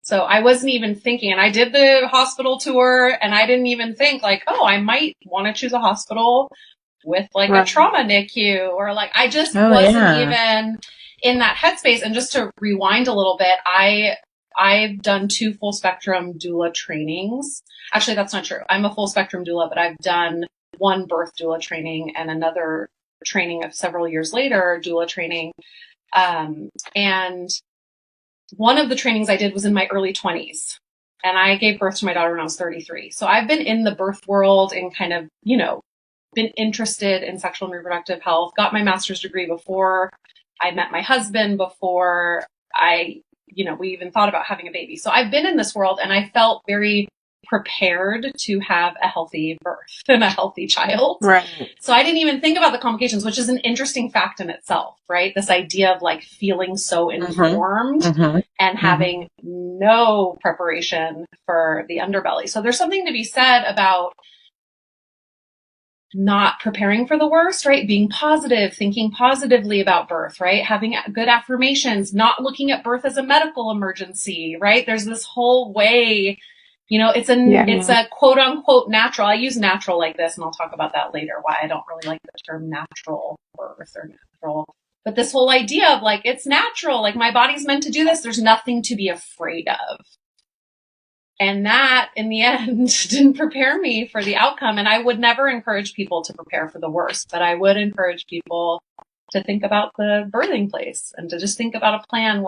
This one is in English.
So I wasn't even thinking, and I did the hospital tour and I didn't even think like, oh, I might want to choose a hospital with like a trauma NICU or like, I just wasn't even in that headspace. And just to rewind a little bit, I've done 2 full spectrum doula trainings. Actually, that's not true. I'm a full spectrum doula, but I've done 1 birth doula training and another training of several years later, doula training. And one of the trainings I did was in my early 20s, and I gave birth to my daughter when I was 33. So I've been in the birth world and kind of, you know, been interested in sexual and reproductive health, got my master's degree before I met my husband, before we even thought about having a baby. So I've been in this world and I felt very prepared to have a healthy birth and a healthy child. Right. So I didn't even think about the complications, which is an interesting fact in itself, right? This idea of like feeling so informed and having no preparation for the underbelly. So there's something to be said about not preparing for the worst, right? Being positive, thinking positively about birth, right? Having good affirmations, not looking at birth as a medical emergency, right? There's this whole way, you know, it's a quote unquote natural. I use natural like this, and I'll talk about that later, why I don't really like the term natural birth or natural. But this whole idea of like, it's natural, like my body's meant to do this. There's nothing to be afraid of. And that, in the end, didn't prepare me for the outcome. And I would never encourage people to prepare for the worst, but I would encourage people to think about the birthing place and to just think about a plan.